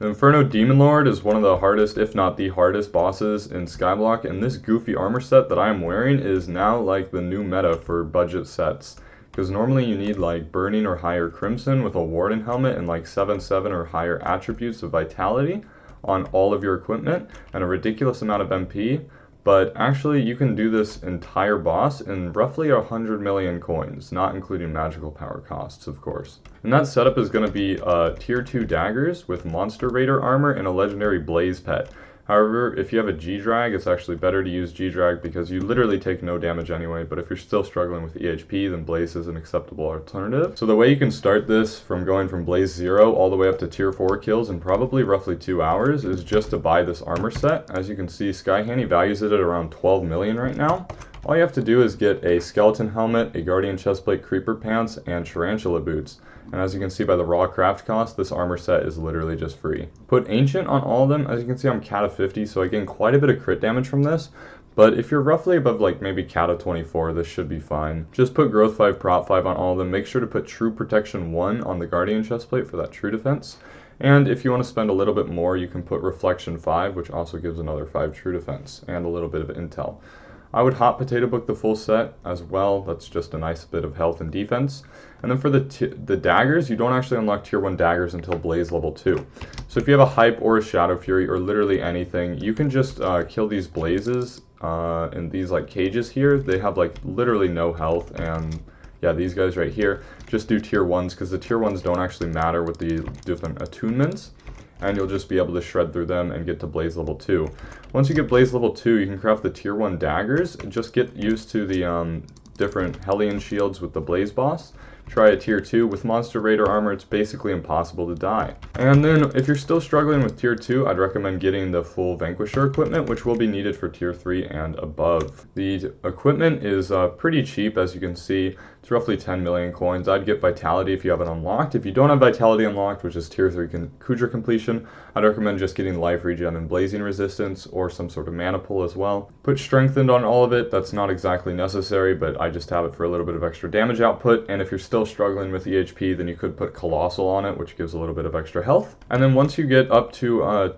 The Inferno Demon Lord is one of the hardest, if not the hardest, bosses in SkyBlock, and this goofy armor set that I am wearing is now like the new meta for budget sets. Because normally you need like Burning or higher Crimson with a Warden helmet and like 7/7 or higher attributes of Vitality on all of your equipment and a ridiculous amount of MP. But actually you can do this entire boss in roughly 100 million coins, not including magical power costs, of course. And that setup is going to be tier 2 daggers with Monster Raider armor and a legendary Blaze pet. However, if you have a G-Drag, it's actually better to use G-Drag because you literally take no damage anyway, but if you're still struggling with EHP, then Blaze is an acceptable alternative. So the way you can start this from going from Blaze 0 all the way up to tier 4 kills in probably roughly 2 hours is just to buy this armor set. As you can see, Sky Handy values it at around 12 million right now. All you have to do is get a skeleton helmet, a guardian chestplate, creeper pants, and tarantula boots. And as you can see by the raw craft cost, this armor set is literally just free. Put ancient on all of them. As you can see, I'm Kata 50, so I gain quite a bit of crit damage from this. But if you're roughly above like maybe Kata 24, this should be fine. Just put growth 5, prop 5 on all of them. Make sure to put true protection 1 on the guardian chestplate for that true defense. And if you want to spend a little bit more, you can put reflection 5, which also gives another 5 true defense and a little bit of intel. I would hot potato book the full set as well. That's just a nice bit of health and defense. And then for the daggers, you don't actually unlock tier 1 daggers until Blaze level 2. So if you have a Hype or a Shadow Fury or literally anything, you can just kill these Blazes in these like cages here. They have like literally no health, and yeah, these guys right here, just do tier 1s because the tier 1s don't actually matter with the different attunements. And you'll just be able to shred through them and get to Blaze level 2. Once you get Blaze level 2, you can craft the tier 1 daggers. Just get used to the different Hellion shields with the Blaze boss. Try a tier 2. With Monster Raider armor, it's basically impossible to die. And then, if you're still struggling with tier 2, I'd recommend getting the full Vanquisher equipment, which will be needed for tier 3 and above. The equipment is pretty cheap, as you can see. It's roughly 10 million coins. I'd get Vitality if you have it unlocked. If you don't have Vitality unlocked, which is tier 3 Kudra completion, I'd recommend just getting Life Regen and Blazing Resistance, or some sort of Mana Pull as well. Put Strengthened on all of it. That's not exactly necessary, but I just have it for a little bit of extra damage output. And if you're still struggling with EHP, then you could put Colossal on it, which gives a little bit of extra health. And then once you get up to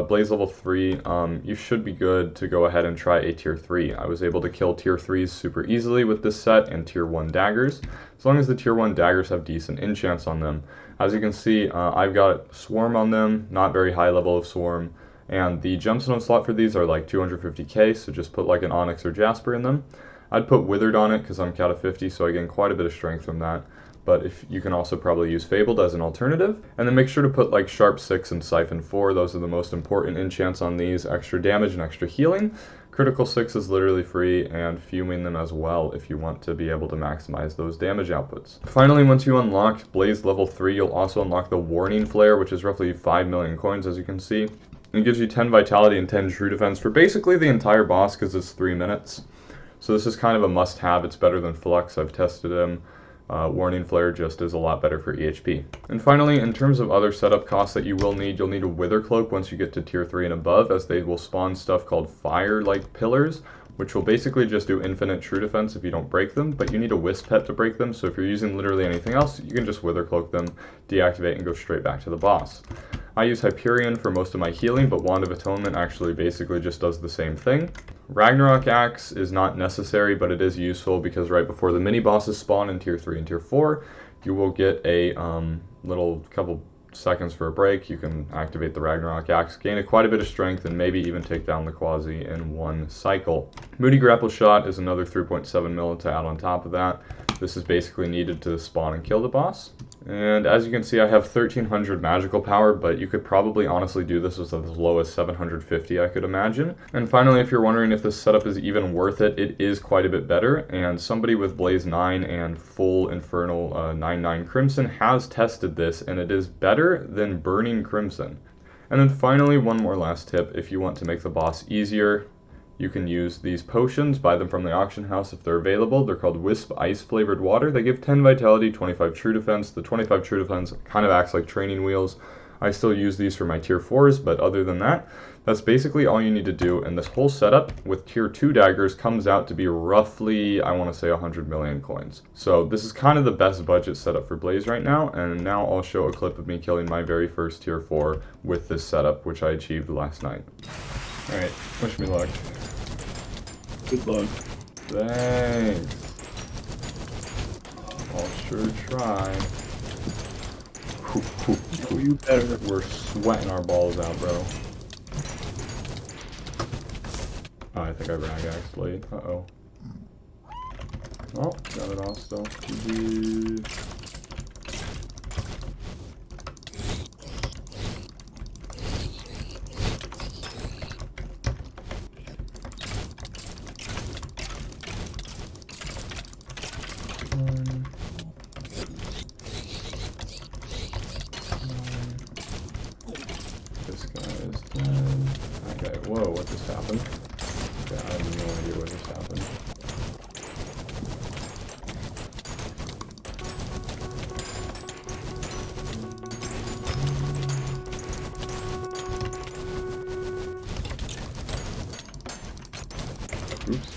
Blaze level 3, you should be good to go ahead and try a tier 3. I was able to kill tier 3s super easily with this set and tier 1 daggers, as long as the tier 1 daggers have decent enchants on them. As you can see, I've got Swarm on them, not very high level of Swarm, and the gemstone slot for these are like 250k, so just put like an Onyx or Jasper in them. I'd put Withered on it because I'm Kata 50, so I gain quite a bit of strength from that. But if you can also probably use Fabled as an alternative. And then make sure to put like Sharp 6 and Siphon 4. Those are the most important enchants on these. Extra damage and extra healing. Critical 6 is literally free, and Fuming them as well if you want to be able to maximize those damage outputs. Finally, once you unlock Blaze level 3, you'll also unlock the Warning Flare, which is roughly 5 million coins, as you can see. It gives you 10 Vitality and 10 True Defense for basically the entire boss because it's 3 minutes. So this is kind of a must-have. It's better than Flux. I've tested him. Warning Flare just is a lot better for EHP. And finally, in terms of other setup costs that you will need, you'll need a Wither Cloak once you get to tier 3 and above, as they will spawn stuff called fire-like pillars, which will basically just do infinite true defense if you don't break them, but you need a Wisp Pet to break them, so if you're using literally anything else, you can just Wither Cloak them, deactivate, and go straight back to the boss. I use Hyperion for most of my healing, but Wand of Atonement actually basically just does the same thing. Ragnarok Axe is not necessary, but it is useful because right before the mini-bosses spawn in tier 3 and tier 4, you will get a little couple seconds for a break. You can activate the Ragnarok Axe, gain quite a bit of strength, and maybe even take down the Quasi in one cycle. Moody Grapple Shot is another 3.7 mil to add on top of that. This is basically needed to spawn and kill the boss. And as you can see, I have 1300 magical power, but you could probably honestly do this with as low as 750, I could imagine. And finally, if you're wondering if this setup is even worth it, it is quite a bit better, and somebody with Blaze 9 and full Infernal 9/9 Crimson has tested this, and it is better than Burning Crimson. And then finally, one more last tip. If you want to make the boss easier, you can use these potions, buy them from the auction house if they're available. They're called Wisp Ice Flavored Water. They give 10 Vitality, 25 True Defense. The 25 True Defense kind of acts like training wheels. I still use these for my tier 4s, but other than that, that's basically all you need to do, and this whole setup with tier 2 daggers comes out to be roughly, I want to say 100 million coins. So this is kind of the best budget setup for Blaze right now, and now I'll show a clip of me killing my very first tier 4 with this setup, which I achieved last night. Alright, wish me luck. Good luck. Thanks. I'll sure try. Oh, you better. We're sweating our balls out, bro. Oh, I think I rag actually. Uh-oh. Oh, got it off still. GG. This guy is dead. Okay, whoa, what just happened? Okay, I have no idea what just happened. Oops.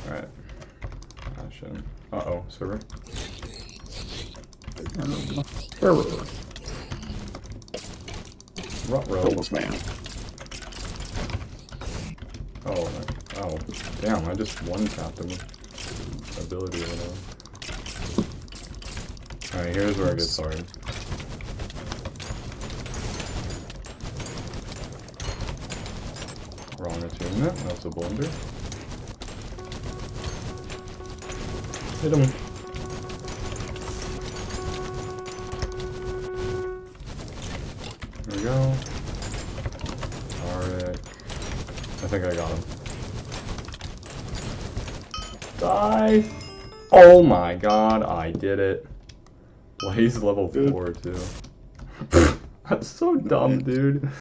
Alright. Passion. Uh-oh, server. Server. Ruh-roh. Man. Oh, damn, I just one-tapped him. Ability or whatever. Alright, here's where it gets hard. Wrong attunement, that's a blunder. Hit him. There we go. Alright. I think I got him. Die! Oh my god, I did it. Blaze level 4 too. That's so dumb, dude.